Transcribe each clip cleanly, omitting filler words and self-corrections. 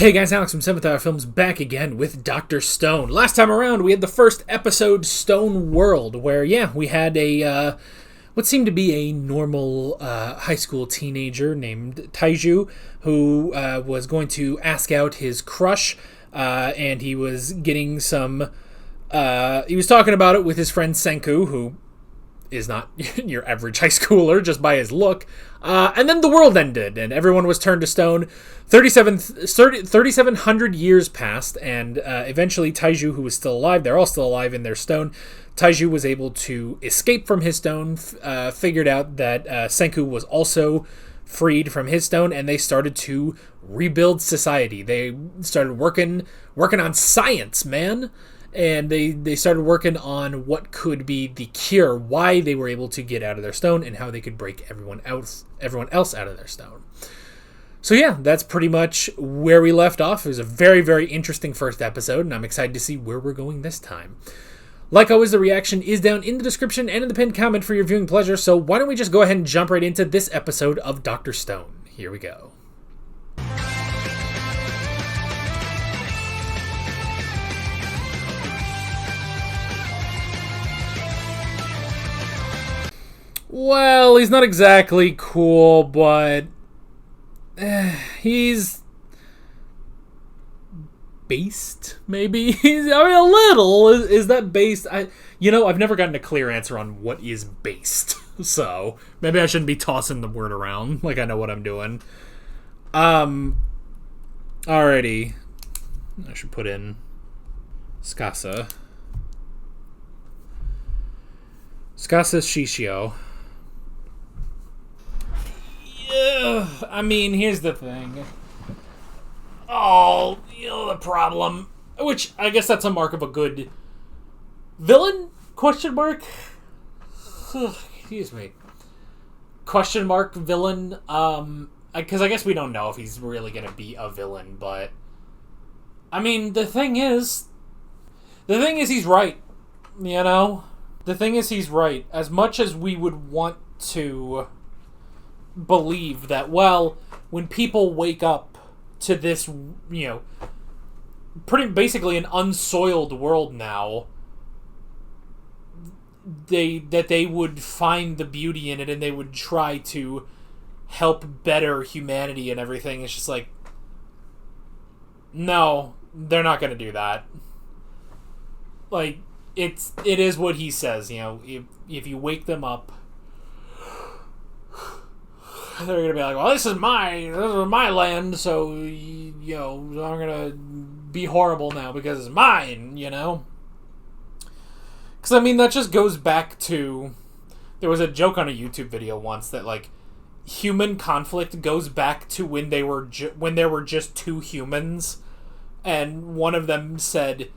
Hey guys, Alex from 7th Hour Films back again with Dr. Stone. Last time around, we had the first episode, Stone World, where, we had what seemed to be a normal high school teenager named Taiju, who was going to ask out his crush, and he was getting some, he was talking about it with his friend Senku, who is not your average high schooler just by his look. And then the world ended, and everyone was turned to stone. 3,700 years passed, and eventually Taiju, who was still alive, they're all still alive in their stone. Taiju was able to escape from his stone, figured out that Senku was also freed from his stone, and they started to rebuild society. They started working on science, man. And they started working on what could be the cure, why they were able to get out of their stone, and how they could break everyone else out of their stone. So that's pretty much where we left off. It was a very, very interesting first episode, and I'm excited to see where we're going this time. Like always, the reaction is down in the description and in the pinned comment for your viewing pleasure, so why don't we just go ahead and jump right into this episode of Dr. Stone. Here we go. Well, he's not exactly cool, but he's based, maybe? A little. Is that based? I've never gotten a clear answer on what is based, so maybe I shouldn't be tossing the word around like I know what I'm doing. Alrighty. I should put in Skasa Shishio. I mean, here's the thing. The problem. Which, I guess that's a mark of a good villain? Question mark? Excuse me. Question mark villain? Because I guess we don't know if he's really gonna be a villain, but... I mean, the thing is he's right. The thing is he's right. As much as we would want to believe that, when people wake up to this, pretty basically an unsoiled world now, they would find the beauty in it and they would try to help better humanity and everything. It's just like, no, they're not going to do that. Like, it is what he says, if you wake them up, they're going to be like, well, this is my land, so, I'm going to be horrible now because it's mine, Because, that just goes back to... There was a joke on a YouTube video once that, human conflict goes back to when there were just two humans, and one of them said,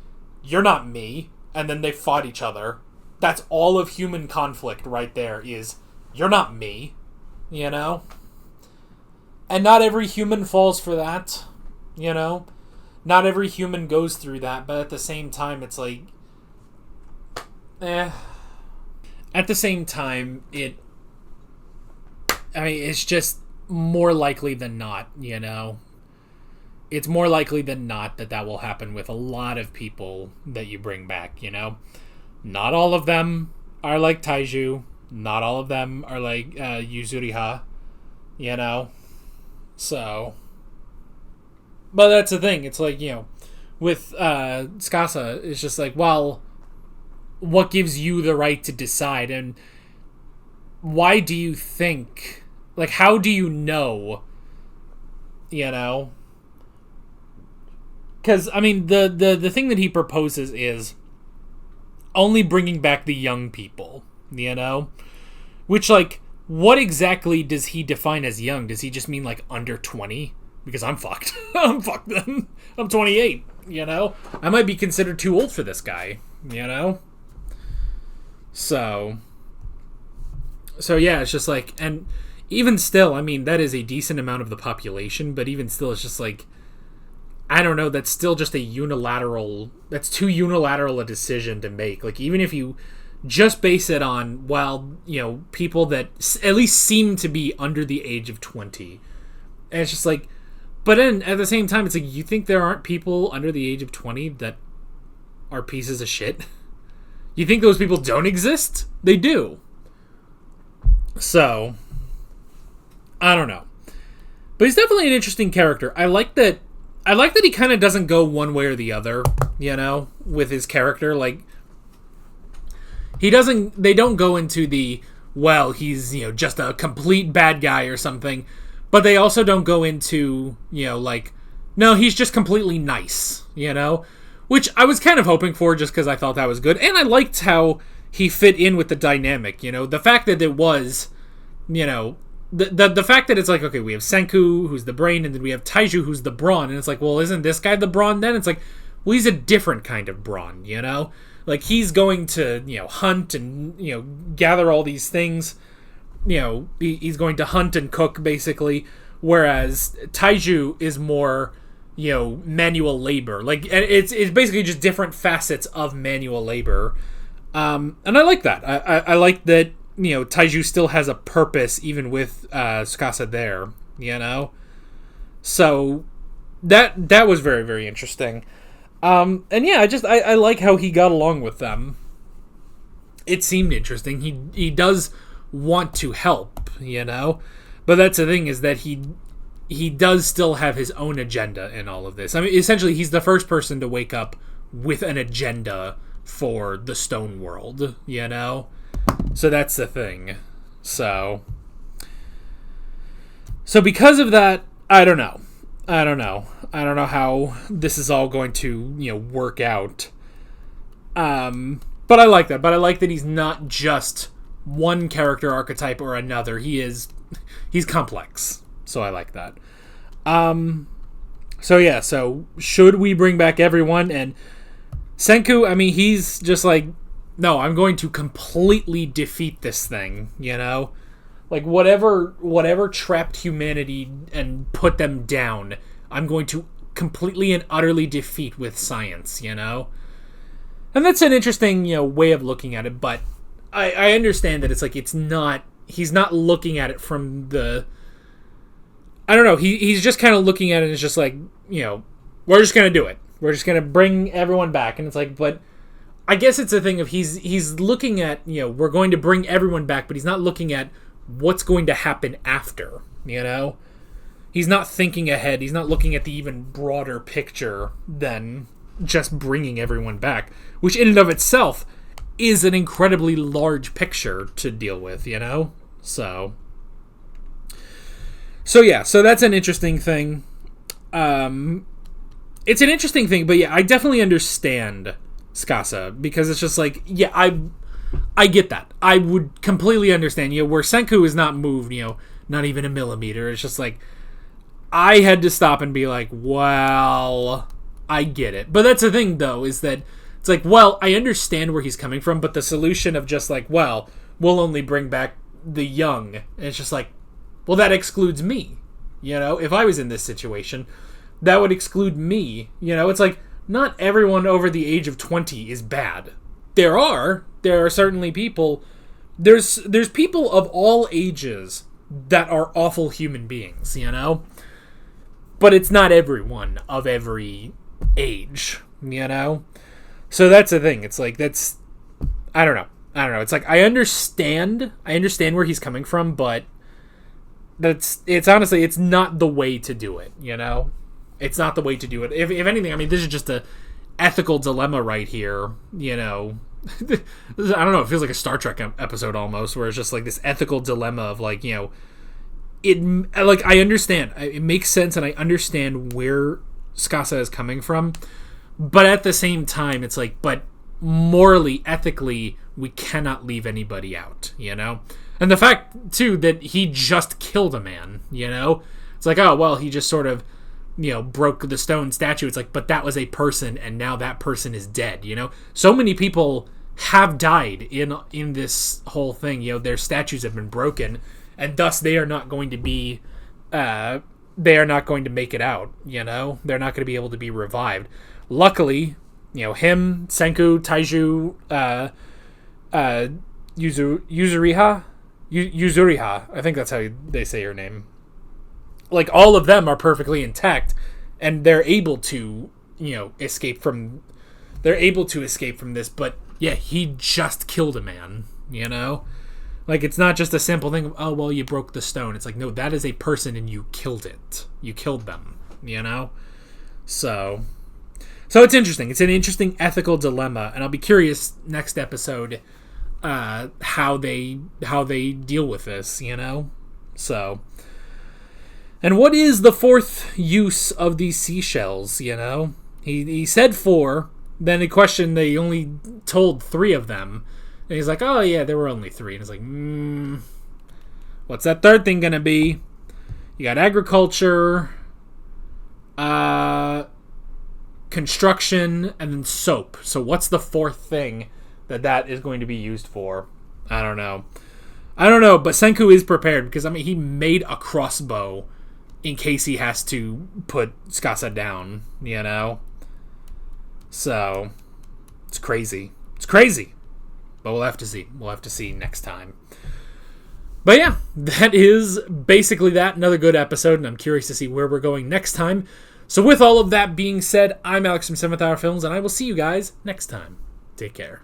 "You're not me," and then they fought each other. That's all of human conflict right there is, you're not me. And not every human falls for that, Not every human goes through that, but at the same time, it's like, At the same time, it's just more likely than not, It's more likely than not that will happen with a lot of people that you bring back, Not all of them are like Taiju. Not all of them are like Yuzuriha, So, but that's the thing. It's like, with Skasa, it's just like, well, what gives you the right to decide? And why do you think, how do you know, Because, the thing that he proposes is only bringing back the young people, Which, what exactly does he define as young? Does he just mean, under 20? Because I'm fucked. I'm fucked then. I'm 28, I might be considered too old for this guy, So it's just and even still, that is a decent amount of the population, but even still, it's just I don't know, that's still just that's too unilateral a decision to make. Even if you just base it on, people that at least seem to be under the age of 20. And it's just But then, at the same time, it's like, you think there aren't people under the age of 20 that are pieces of shit? You think those people don't exist? They do. So, I don't know. But he's definitely an interesting character. I like that he kind of doesn't go one way or the other, with his character. Like, they don't go into the, well, he's, just a complete bad guy or something. But they also don't go into, no, he's just completely nice, Which I was kind of hoping for just because I thought that was good. And I liked how he fit in with the dynamic, The fact that it was, the fact that it's like, okay, we have Senku, who's the brain, and then we have Taiju, who's the brawn. And it's like, well, isn't this guy the brawn then? It's like, well, he's a different kind of brawn, Like, he's going to, hunt and, gather all these things. He's going to hunt and cook, basically, whereas Taiju is more, manual labor. Like, it's basically just different facets of manual labor. And I like that. I like that, Taiju still has a purpose, even with Tsukasa there, So, that was very, very interesting. And yeah, I like how he got along with them. It seemed interesting. He does want to help, but that's the thing, is that he does still have his own agenda in all of this. I mean, essentially, he's the first person to wake up with an agenda for the stone world, so that's the thing. So because of that, I don't know how this is all going to work out, but I like that. But I like that he's not just one character archetype or another. He's complex, so I like that. So should we bring back everyone? And Senku, I mean, he's just like, no, I'm going to completely defeat this thing, like whatever trapped humanity and put them down, I'm going to completely and utterly defeat with science, and that's an interesting way of looking at it. But I understand that it's like, he's not looking at it from the, I don't know, he's just kind of looking at it and it's just like, we're just going to do it. We're just going to bring everyone back. And it's like, but I guess it's a thing of he's looking at, we're going to bring everyone back, but he's not looking at what's going to happen after, He's not thinking ahead. He's not looking at the even broader picture than just bringing everyone back, which in and of itself is an incredibly large picture to deal with, So yeah, so that's an interesting thing. It's an interesting thing, but yeah, I definitely understand Tsukasa, because it's just like, yeah, I get that. I would completely understand, where Senku is not moved, not even a millimeter. It's just like, I had to stop and be like, well, I get it. But that's the thing, though, is that it's like, well, I understand where he's coming from, but the solution of just like, well, we'll only bring back the young, and it's just like, well, that excludes me. If I was in this situation, that would exclude me. It's like, not everyone over the age of 20 is bad. There are certainly people. There's people of all ages that are awful human beings, But it's not everyone of every age, So that's the thing. It's like, I don't know. It's like, I understand where he's coming from, but it's honestly, it's not the way to do it, It's not the way to do it. If anything, I mean, this is just a ethical dilemma right here, I don't know, it feels like a Star Trek episode almost, where it's just like this ethical dilemma of like, it, like, I understand. It makes sense, and I understand where Tsukasa is coming from, but at the same time, it's like, but morally, ethically, we cannot leave anybody out, And the fact, too, that he just killed a man, It's like, oh, well, he just sort of, broke the stone statue. It's like, but that was a person, and now that person is dead, So many people have died in this whole thing, their statues have been broken, and thus they are not going to be, they are not going to make it out, They're not going to be able to be revived. Luckily, him, Senku, Taiju, Yuzuriha, I think that's how they say her name. like, all of them are perfectly intact, and they're able to, escape from... They're able to escape from this, but, yeah, he just killed a man, Like, it's not just a simple thing of, oh, well, you broke the stone. It's like, no, that is a person, and you killed it. You killed them, So it's interesting. It's an interesting ethical dilemma, and I'll be curious next episode how they deal with this, So, and what is the fourth use of these seashells? He said 4. Then he questioned. They only told 3 of them, and he's like, "Oh yeah, there were only 3." And it's like, what's that third thing gonna be? You got agriculture, construction, and then soap. So what's the fourth thing that is going to be used for? I don't know, but Senku is prepared because, he made a crossbow in case he has to put Tsukasa down, So, it's crazy. But we'll have to see. We'll have to see next time. But yeah, that is basically that. Another good episode, and I'm curious to see where we're going next time. So with all of that being said, I'm Alex from 7th Hour Films, and I will see you guys next time. Take care.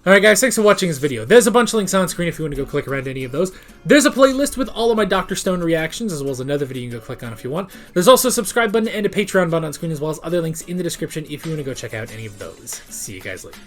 Alright guys, thanks for watching this video. There's a bunch of links on screen if you want to go click around any of those. There's a playlist with all of my Dr. Stone reactions, as well as another video you can go click on if you want. There's also a subscribe button and a Patreon button on screen, as well as other links in the description if you want to go check out any of those. See you guys later.